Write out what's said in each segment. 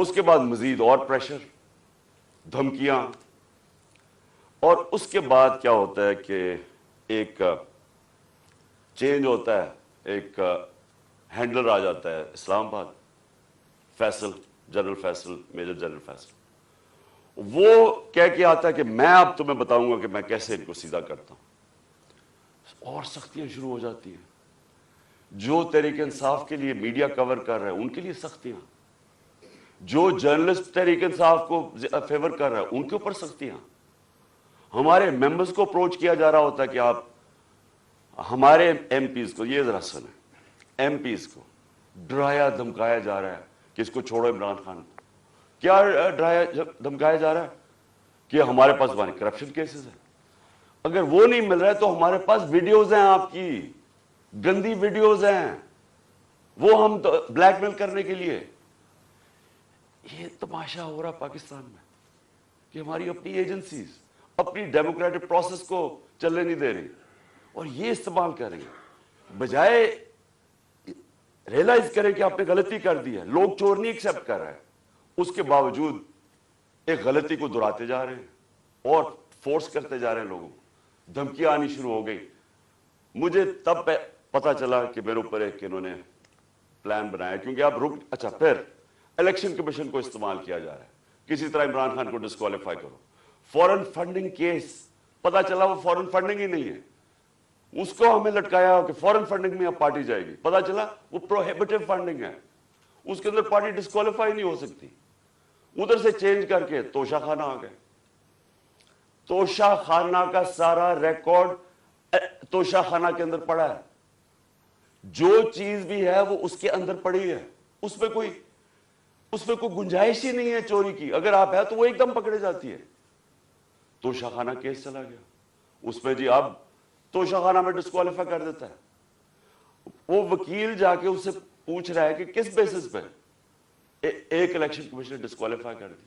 اس کے بعد مزید اور پریشر، دھمکیاں، اور اس کے بعد کیا ہوتا ہے کہ ایک چینج ہوتا ہے، ایک ہینڈلر آ جاتا ہے Islamabad, Faisal, general Faisal, major general Faisal, وہ کہہ کے آتا ہے کہ میں اب تمہیں بتاؤں گا کہ میں کیسے ان کو سیدھا کرتا ہوں، اور سختیاں شروع ہو جاتی ہیں۔ جو تحریک انصاف کے لیے میڈیا کور کر رہا ہے ان کے لیے سختیاں، جو جرنلسٹ تحریک انصاف کو فیور کر رہا ہے ان کے اوپر سختیاں، ہمارے ممبرز کو اپروچ کیا جا رہا ہوتا ہے کہ آپ ہمارے ایم پیز کو، یہ ذرا سنیں، ایم پیز کو ڈرایا دھمکایا جا رہا ہے کہ اس کو چھوڑو عمران خان کو۔ کیا ڈرایا دھمکایا جا رہا ہے؟ کہ ہمارے پاس کرپشن کیسز ہیں، اگر وہ نہیں مل رہا ہے تو ہمارے پاس ویڈیوز ہیں، آپ کی گندی ویڈیوز ہیں، وہ ہم بلیک میل کرنے کے لیے۔ یہ تماشا ہو رہا پاکستان میں کہ ہماری اپنی ایجنسیز اپنی ڈیموکریٹک پروسیس کو چلنے نہیں دے رہی اور یہ استعمال کر رہی ہیں، بجائے ریئلائز کریں کہ آپ نے غلطی کر دی ہے۔ لوگ چور نہیں ایکسیپٹ کر رہے ہیں، اس کے باوجود ایک غلطی کو دہراتے جا رہے ہیں اور فورس کرتے جا رہے ہیں لوگوں کو۔ دھمکیاں آنی شروع ہو گئی۔ مجھے تب پتا چلا کہ میرے اوپر ایک انہوں نے پلان بنایا، کیونکہ آپ اچھا پھر الیکشن کمیشن کو استعمال کیا جا رہا ہے، کسی طرح عمران خان کو ڈسکوالیفائی کرو۔ فورن فنڈنگ کیس، پتا چلا وہ فورن فنڈنگ ہی نہیں ہے، اس کو ہمیں لٹکایا کہ فورن فنڈنگ میں اب پارٹی جائے گی، پتا چلا وہ پروہیبٹیو فنڈنگ ہے، اس کے اندر پارٹی ڈسکوالیفائی نہیں ہو سکتی۔ ادھر سے چینج کر کے توشہ خانہ آ گئے۔ توشہ خانہ کا سارا ریکارڈ توشہ خانہ کے اندر پڑا ہے، جو چیز بھی ہے وہ اس کے اندر پڑی ہے، اس میں کوئی گنجائش ہی نہیں ہے چوری کی، اگر آپ ہے تو وہ ایک دم پکڑے جاتی ہے۔ توشہ خانہ کیس چلا گیا، اس میں جی اب توشہ خانہ میں ڈسکوالیفائی کر دیتا ہے۔ وہ وکیل جا کے اس سے پوچھ رہا ہے کہ کس بیسس پہ ایک الیکشن کمیشن نے ڈسکوالیفائی کر دی؟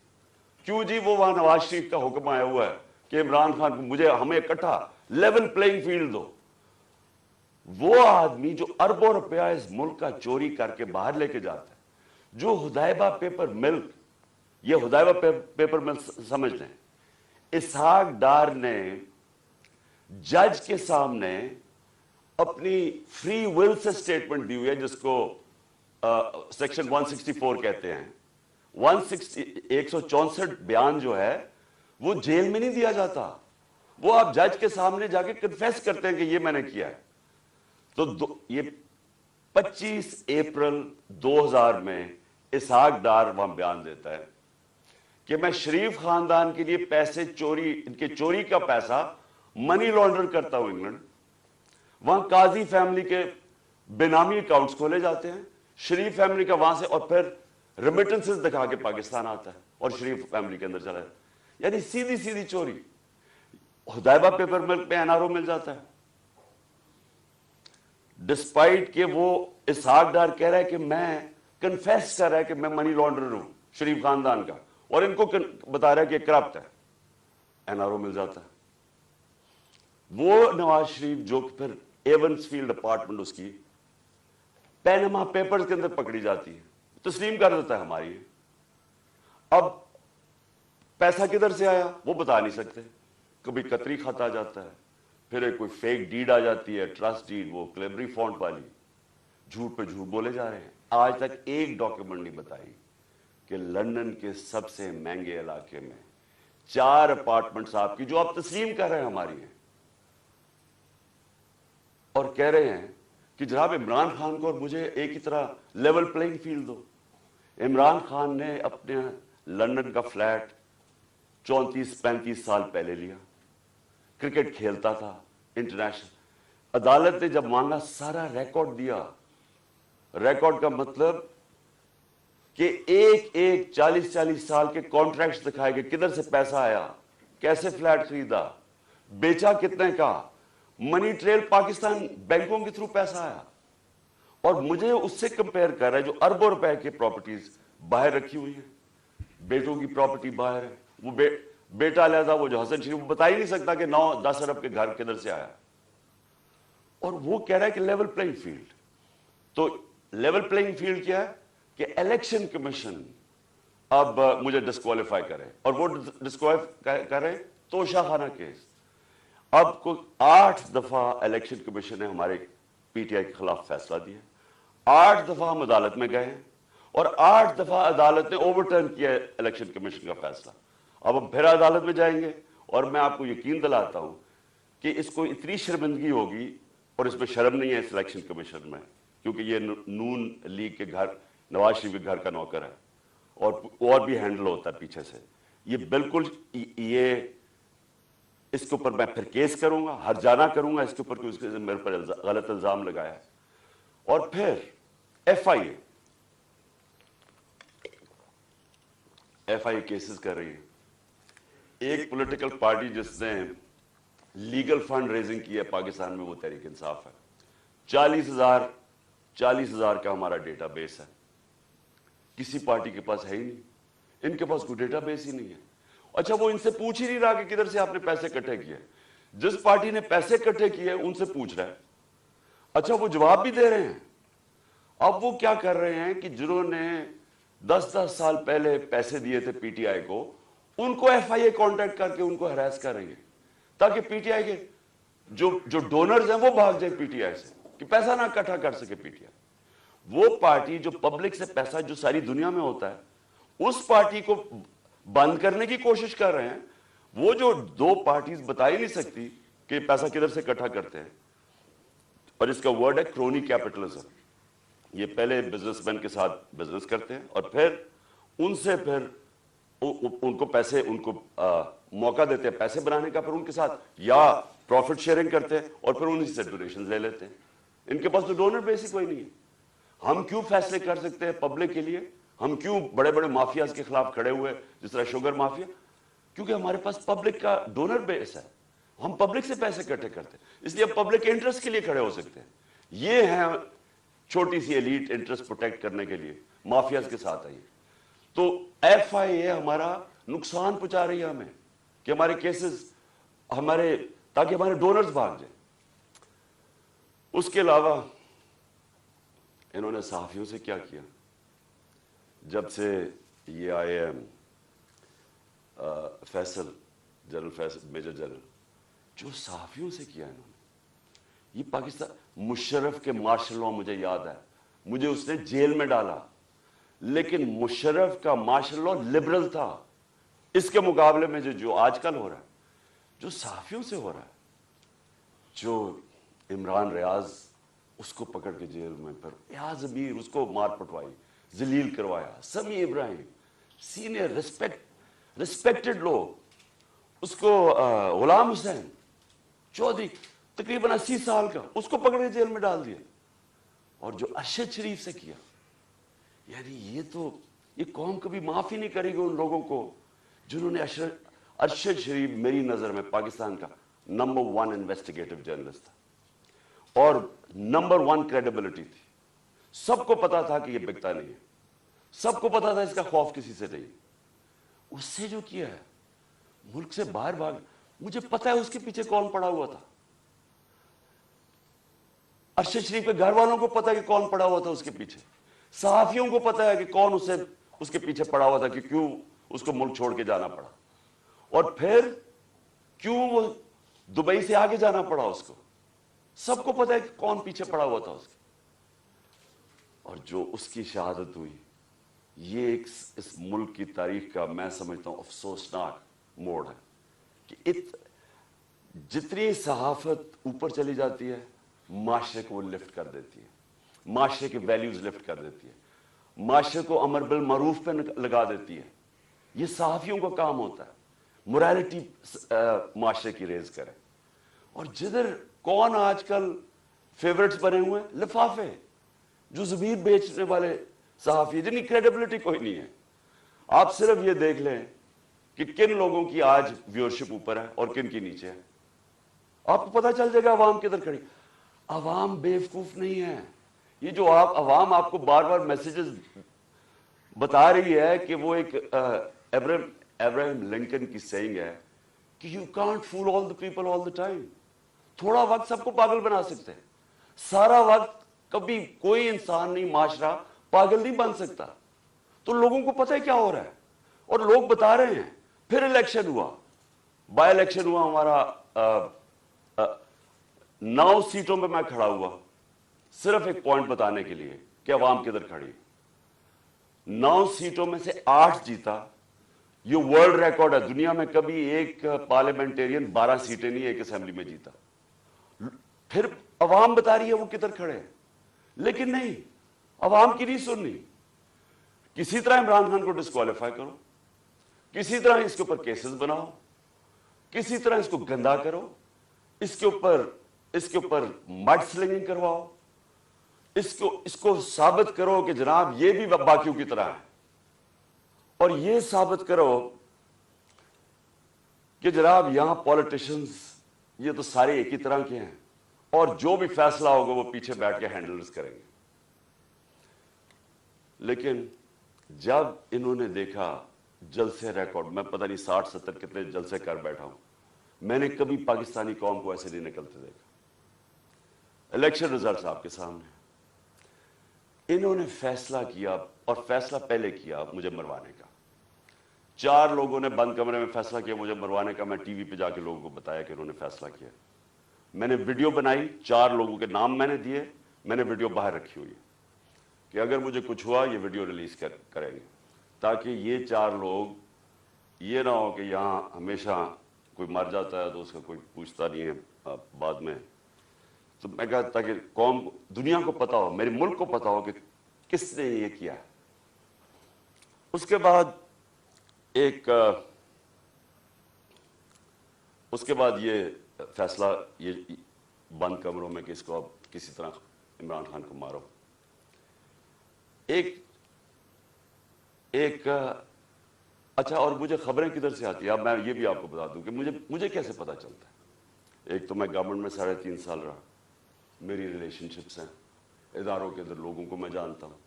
کیوں جی؟ وہ وہاں نواز شریف کا حکم آیا ہوا ہے کہ عمران خان کو ہمیں اکٹھا لیول پلینگ فیلڈ دو۔ وہ آدمی جو اربوں روپیہ اس ملک کا چوری کر کے باہر لے کے جاتا ہے، جو ہدایبہ پیپر ملک، یہ ہدایبہ پیپر ملک سمجھ لیں، اسحاق ڈار نے جج کے سامنے اپنی فری ول سے سٹیٹمنٹ دی ہوئی ہے، جس کو سیکشن 164 کہتے ہیں۔ 164 بیان جو ہے وہ جیل میں نہیں دیا جاتا، وہ آپ جج کے سامنے جا کے کنفیس کرتے ہیں کہ یہ میں نے کیا ہے۔ تو یہ 25 اپریل 2000 میں اسحاق ڈار وہاں بیان دیتا ہے کہ میں شریف خاندان کے لیے پیسے چوری، ان کے چوری کا پیسہ منی لانڈر کرتا ہوں انگلینڈ۔ وہاں قاضی فیملی کے بینامی اکاؤنٹس کھولے جاتے ہیں، شریف فیملی کا وہاں سے، اور پھر ریمیٹنسز دکھا کے پاکستان آتا ہے اور شریف فیملی کے اندر چلا جاتا ہے، یعنی سیدھی سیدھی چوری۔ ہدایبہ پیپر ملک میں NRO مل جاتا ہے، ڈسپائٹ کہ وہ اسحاق ڈار کہہ رہا ہے کہ میں کنفیس کر رہا ہے کہ میں منی لانڈرر ہوں شریف خاندان کا، اور ان کو بتا رہا ہے کہ کرپٹ ہے، NRO مل جاتا ہے۔ وہ نواز شریف جو پھر ایونس فیلڈ اپارٹمنٹ اس کی پینما پیپرز کے اندر پکڑی جاتی ہے، تسلیم کر دیتا ہے ہماری ہے۔ اب پیسہ کدھر سے آیا وہ بتا نہیں سکتے، کبھی قطری خط آ جاتا ہے، پھر ایک کوئی فیک ڈیڈ آ جاتی ہے، ٹرسٹ ڈیڈ، وہ کلیبری فونٹ والی، جھوٹ پہ جھوٹ بولے جا رہے ہیں۔ آج تک ایک ڈاکیومنٹ نہیں بتائی کہ لندن کے سب سے مہنگے علاقے میں 4 اپارٹمنٹس آپ کی جو آپ تسلیم کر رہے ہیں ہماری ہیں، اور کہہ رہے ہیں کہ جناب عمران خان کو اور مجھے ایک ہی طرح لیول پلینگ فیلڈ دو۔ عمران خان نے اپنے لندن کا فلیٹ 34-35 سال پہلے لیا، کرکٹ کھیلتا تھا انٹرنیشنل، عدالت نے جب مانگا سارا ریکارڈ دیا۔ ریکارڈ کا مطلب کہ ایک 40 سال کے کانٹریکٹس دکھائے گئے، کدھر سے پیسہ آیا، کیسے فلیٹ خریدا، بیچا کتنے کا، منی ٹریل پاکستان بینکوں کے تھرو پیسہ آیا۔ اور مجھے اس سے کمپیئر کر رہا ہے جو اربوں روپے کی پراپرٹیز باہر رکھی ہوئی ہیں، بیٹوں کی پراپرٹی باہر ہے، وہ بیٹا علیحدہ، وہ جو حسن شریف، وہ بتا ہی نہیں سکتا کہ 9-10 ارب کے گھر کدھر سے آیا، اور وہ کہہ رہا ہے کہ لیول پلینگ فیلڈ۔ تو لیول پلینگ فیلڈ کیا ہے کہ الیکشن کمیشن اب مجھے ڈسکوالیفائی کریں، اور وہ ڈسکوالیفائی کریں تو شاہانہ کیس. اب کو 8 دفعہ الیکشن کمیشن نے ہمارے پی ٹی آئی کے خلاف فیصلہ دیا، 8 دفعہ ہم عدالت میں گئے ہیں، اور 8 دفعہ عدالت نے اوور ٹرن کیا الیکشن کمیشن کا فیصلہ. اب ہم پھر عدالت میں جائیں گے، اور میں آپ کو یقین دلاتا ہوں کہ اس کو اتنی شرمندگی ہوگی، اور اس میں شرم نہیں ہے اس الیکشن کمیشن میں، کیونکہ یہ نون لیگ کے گھر، نواز شریف کے گھر کا نوکر ہے، اور بھی ہینڈل ہوتا ہے پیچھے سے. یہ بالکل یہ اس کے اوپر میں پھر کیس کروں گا، ہر جانا کروں گا اس کے اوپر کہ اس نے میرے پر غلط الزام لگایا ہے. اور پھر ایف آئی اے کیسز کر رہی ہے. ایک پولیٹیکل پارٹی جس نے لیگل فنڈ ریزنگ کی ہے پاکستان میں، وہ تحریک انصاف ہے. 40,000 کا ہمارا ڈیٹا بیس ہے. کسی پارٹی کے پاس ہے ہی نہیں، ان کے پاس کوئی ڈیٹا بیس ہی نہیں ہے. اچھا، وہ ان سے پوچھ ہی نہیں رہا کہ کدھر سے آپ نے پیسے اکٹھے کیے. جس پارٹی نے پیسے اکٹھے کیے ان سے پوچھ رہا ہے. اچھا، وہ جواب بھی دے رہے ہیں. اب وہ کیا کر رہے ہیں کہ جنہوں نے 10 سال پہلے پیسے دیے تھے پی ٹی آئی کو، ان کو ایف آئی اے کانٹیکٹ کر کے ان کو ہراس کر رہی ہے، تاکہ پی ٹی آئی کے جو ڈونرز ہیں وہ بھاگ جائے پی ٹی آئی سے، کہ پیسہ نہ اکٹھا کر سکے پی ٹی آئی. وہ پارٹی جو پبلک سے پیسہ جو ساری دنیا میں ہوتا ہے، اس پارٹی کو بند کرنے کی کوشش کر رہے ہیں. وہ جو 2 پارٹیز بتا ہی نہیں سکتی کہ پیسہ کدھر سے اکٹھا کرتے ہیں. اور اس کا ورڈ ہے کرونی کیپٹلزم. یہ پہلے بزنس مین کے ساتھ بزنس کرتے ہیں، اور پھر ان سے پھر ان کو پیسے، ان کو موقع دیتے ہیں پیسے بنانے کا، پھر ان کے ساتھ یا پروفٹ شیئرنگ کرتے ہیں، اور پھر انہیں سے ڈونیشن لے لیتے ہیں. ان کے پاس تو ڈونر بیسک کوئی نہیں ہے. ہم کیوں فیصلے کر سکتے ہیں پبلک کے لیے؟ ہم کیوں بڑے بڑے مافیاز کے خلاف کھڑے ہوئے، جس طرح شوگر مافیا؟ کیونکہ ہمارے پاس پبلک کا ڈونر بیس ہے. ہم پبلک سے پیسے اکٹھے کرتے ہیں، اس لیے پبلک کے انٹرسٹ کے لیے کھڑے ہو سکتے ہیں. یہ ہیں چھوٹی سی ایلیٹ انٹرسٹ پروٹیکٹ کرنے کے لیے مافیاز کے ساتھ آئی. تو ایف آئی اے ہمارا نقصان پہنچا رہی ہے ہمیں، کہ ہمارے کیسز ہمارے، تاکہ ہمارے ڈونرز بھاگ جائیں. اس کے علاوہ انہوں نے صحافیوں سے کیا کیا؟ جب سے یہ آئے Faisal, general Faisal, major general, جو صحافیوں سے کیا انہوں نے، یہ پاکستان، مشرف کے مارشل لاء مجھے یاد ہے، مجھے اس نے جیل میں ڈالا، لیکن مشرف کا مارشل لاء لبرل تھا. اس کے مقابلے میں جو آج کل ہو رہا ہے، جو صحافیوں سے ہو رہا ہے، جو عمران ریاض اس کو پکڑ کے جیل میں، پھر ایاز امیر اس کو مار پٹوائی، ذلیل کروایا، سمیع ابراہیم سینئر ریسپیکٹڈ لوگ، اس کو غلام حسین چودھری تقریباً 80 سال کا، اس کو پکڑ کے جیل میں ڈال دیا. اور جو ارشد شریف سے کیا، یعنی یہ قوم کبھی معاف ہی نہیں کرے گی ان لوگوں کو جنہوں نے ارشد شریف میری نظر میں پاکستان کا نمبر 1 انویسٹیگیٹو جرنلسٹ تھا، اور نمبر 1 کریڈیبلٹی تھی. سب کو پتا تھا کہ یہ بکتا نہیں ہے، سب کو پتا تھا اس کا خوف کسی سے نہیں. اس سے جو کیا ہے، ملک سے باہر بھاگ، مجھے پتا ہے اس کے پیچھے کون پڑا ہوا تھا. ارشد شریف کے گھر والوں کو پتا ہے کہ کون پڑا ہوا تھا اس کے پیچھے. صحافیوں کو پتا ہے کہ کون اس کے پیچھے پڑا ہوا تھا، کہ کیوں اس کو ملک چھوڑ کے جانا پڑا، اور پھر کیوں وہ دبئی سے آگے جانا پڑا اس کو. سب کو پتا ہے کہ کون پیچھے پڑا ہوا تھا اس کے. اور جو اس کی شہادت ہوئی، یہ اس ملک کی تاریخ کا میں سمجھتا ہوں افسوسناک موڑ ہے، کہ جتنی صحافت اوپر چلی جاتی ہے، معاشرے کو وہ لفٹ کر دیتی ہے، معاشرے کے ویلیوز لفٹ کر دیتی ہے، معاشرے کو امر بالمعروف پہ لگا دیتی ہے. یہ صحافیوں کا کام ہوتا ہے، موریلٹی معاشرے کی ریز کرے. اور جدھر کون آج کل فیورٹس بنے ہوئے ہیں؟ لفافے، جو زمین بیچنے والے صحافی، جن کی کریڈیبلٹی کوئی نہیں ہے. آپ صرف یہ دیکھ لیں کہ کن لوگوں کی آج ویورشپ اوپر ہے اور کن کی نیچے ہے. آپ کو پتا چل جائے گا عوام کدھر کھڑی. عوام بیوقوف نہیں ہے. یہ جو عوام آپ کو بار بار میسیجز بتا رہی ہے کہ وہ ایک ابراہم لنکن کی سیئنگ ہے کہ you can't fool all the people all the time. تھوڑا وقت سب کو پاگل بنا سکتے ہیں، سارا وقت کبھی کوئی انسان نہیں، معاشرہ پاگل نہیں بن سکتا. تو لوگوں کو پتہ ہے کیا ہو رہا ہے. اور لوگ بتا رہے ہیں. پھر الیکشن ہوا, بائی الیکشن ہوا ہمارا, 9 سیٹوں پہ میں کھڑا ہوا, صرف ایک پوائنٹ بتانے کے لیے کہ عوام کدھر کھڑی. 9 سیٹوں میں سے 8 جیتا. یہ ورلڈ ریکارڈ ہے, دنیا میں کبھی ایک پارلیمنٹیرین 12 سیٹیں نہیں ایک اسمبلی میں جیتا. پھر عوام بتا رہی ہے وہ کدھر کھڑے ہیں, لیکن نہیں, عوام کی نہیں سننی. کسی طرح عمران خان کو ڈسکوالیفائی کرو, کسی طرح اس کے اوپر کیسز بناؤ, کسی طرح اس کو گندا کرو, اس کے اوپر مڈ سلنگنگ کرواؤ, اس کو ثابت کرو کہ جناب یہ بھی باقیوں کی طرح ہے, اور یہ ثابت کرو کہ جناب یہاں پولیٹیشنز یہ تو سارے ایک ہی طرح کے ہیں, اور جو بھی فیصلہ ہوگا وہ پیچھے بیٹھ کے ہینڈلز کریں گے. لیکن جب انہوں نے دیکھا جلسے ریکارڈ, میں پتہ نہیں 60-70 کتنے جلسے کر بیٹھا ہوں, میں نے کبھی پاکستانی قوم کو ایسے نہیں نکلتے دیکھا. الیکشن ریزلٹس آپ کے سامنے. انہوں نے فیصلہ کیا, اور فیصلہ پہلے کیا مجھے مروانے کا. 4 لوگوں نے بند کمرے میں فیصلہ کیا مجھے مروانے کا. میں ٹی وی پہ جا کے لوگوں کو بتایا کہ انہوں نے فیصلہ کیا. میں نے ویڈیو بنائی, 4 لوگوں کے نام میں نے دیے, میں نے ویڈیو باہر رکھی ہوئی ہے کہ اگر مجھے کچھ ہوا یہ ویڈیو ریلیز کریں گے, تاکہ یہ 4 لوگ یہ نہ ہو کہ یہاں ہمیشہ کوئی مر جاتا ہے تو اس کا کوئی پوچھتا نہیں ہے بعد میں. تو میں کہا تاکہ قوم, دنیا کو پتا ہو, میرے ملک کو پتا ہو کہ کس نے یہ کیا ہے. اس کے بعد یہ فیصلہ, یہ بند کمروں میں کہ اس کو اب کسی طرح عمران خان کو مارو. اچھا, اور مجھے خبریں کدھر سے آتی ہیں, اب میں یہ بھی آپ کو بتا دوں کہ مجھے کیسے پتا چلتا ہے. ایک تو میں گورنمنٹ میں 3.5 سال رہا, میری ریلیشن شپس ہیں, اداروں کے اندر لوگوں کو میں جانتا ہوں,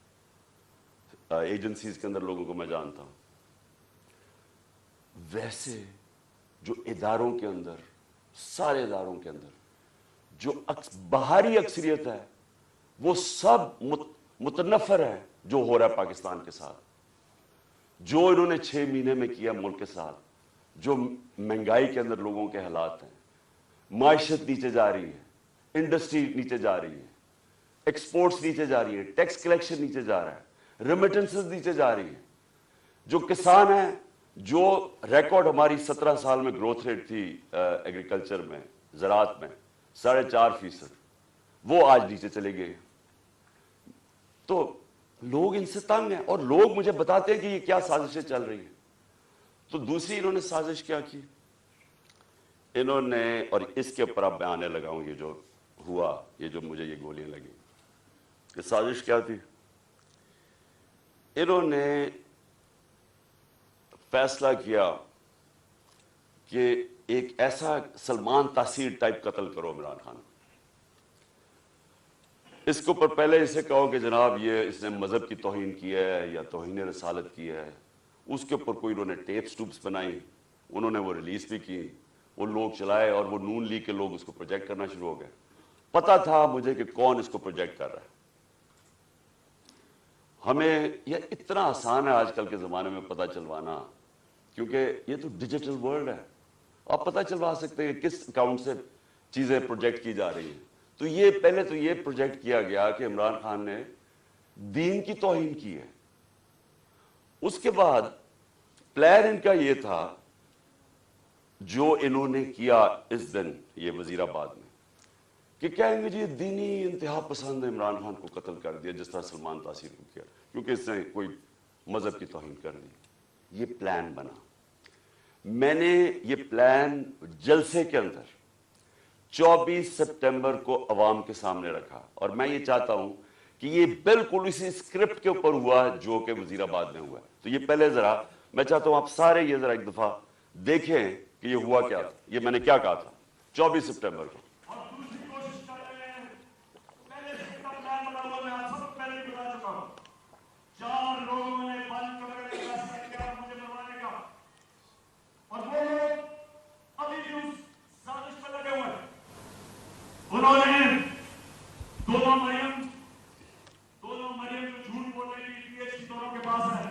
ایجنسیز کے اندر لوگوں کو میں جانتا ہوں. ویسے جو اداروں کے اندر, سارے اداروں کے اندر جو باہری اکثریت ہے وہ سب متنفر ہے جو ہو رہا ہے پاکستان کے ساتھ, جو انہوں نے 6 مہینے میں کیا ملک کے ساتھ, جو مہنگائی کے اندر لوگوں کے حالات ہیں, معیشت نیچے جا رہی ہے, انڈسٹری نیچے جا رہی ہے, ایکسپورٹس نیچے جا رہی ہے, ٹیکس کلیکشن نیچے جا رہا ہے, ریمیٹنسز نیچے جا رہی ہیں, جو کسان ہیں, جو ریکارڈ ہماری 17 سال میں گروتھ ریٹ تھی ایگریکلچر میں, زراعت میں 4.5%, وہ آج نیچے چلے گئے. تو لوگ ان سے تنگ ہیں, اور لوگ مجھے بتاتے ہیں کہ یہ کیا سازشیں چل رہی ہیں. تو دوسری انہوں نے سازش کیا کی, انہوں نے, اور اس کے اوپر اب میں آنے لگا ہوں, یہ جو ہوا, یہ جو مجھے یہ گولیاں لگی, یہ سازش کیا تھی. انہوں نے فیصلہ کیا کہ ایک ایسا سلمان تاثیر ٹائپ قتل کرو عمران خان. اس کے اوپر پہلے اسے کہو کہ جناب یہ اس نے مذہب کی توہین کی ہے یا توہین رسالت کی ہے. اس کے اوپر کوئی انہوں نے ٹیپس ٹوپس بنائی, انہوں نے وہ ریلیز بھی کی, وہ لوگ چلائے, اور وہ نون لیگ کے لوگ اس کو پروجیکٹ کرنا شروع ہو گئے. پتا تھا مجھے کہ کون اس کو پروجیکٹ کر رہا ہے. ہمیں یہ اتنا آسان ہے آج کل کے زمانے میں پتہ چلوانا, کیونکہ یہ تو ڈیجیٹل ورلڈ ہے, آپ پتہ چلوا سکتے ہیں کس اکاؤنٹ سے چیزیں پروجیکٹ کی جا رہی ہیں. تو یہ پہلے تو یہ پروجیکٹ کیا گیا کہ عمران خان نے دین کی توہین کی ہے. اس کے بعد پلان ان کا یہ تھا, جو انہوں نے کیا اس دن یہ وزیر آباد میں, کہ کہیں گے جی دینی انتہا پسند عمران خان کو قتل کر دیا جس طرح سلمان تاثیر کو کیا, کیونکہ اس نے کوئی مذہب کی توہین کر دی. یہ پلان بنا. میں نے یہ پلان جلسے کے اندر 24 سپٹمبر کو عوام کے سامنے رکھا, اور میں یہ چاہتا ہوں کہ یہ بالکل اسی اسکرپٹ کے اوپر ہوا جو کہ وزیر آباد میں ہوا. تو یہ پہلے ذرا میں چاہتا ہوں آپ سارے یہ ذرا ایک دفعہ دیکھیں کہ یہ ہوا کیا تھا, یہ میں نے کیا کہا تھا 24 سپٹمبر کو. انہوں نے دونوں مریم جو جھوٹ بولنے کی PhD دونوں کے پاس ہے,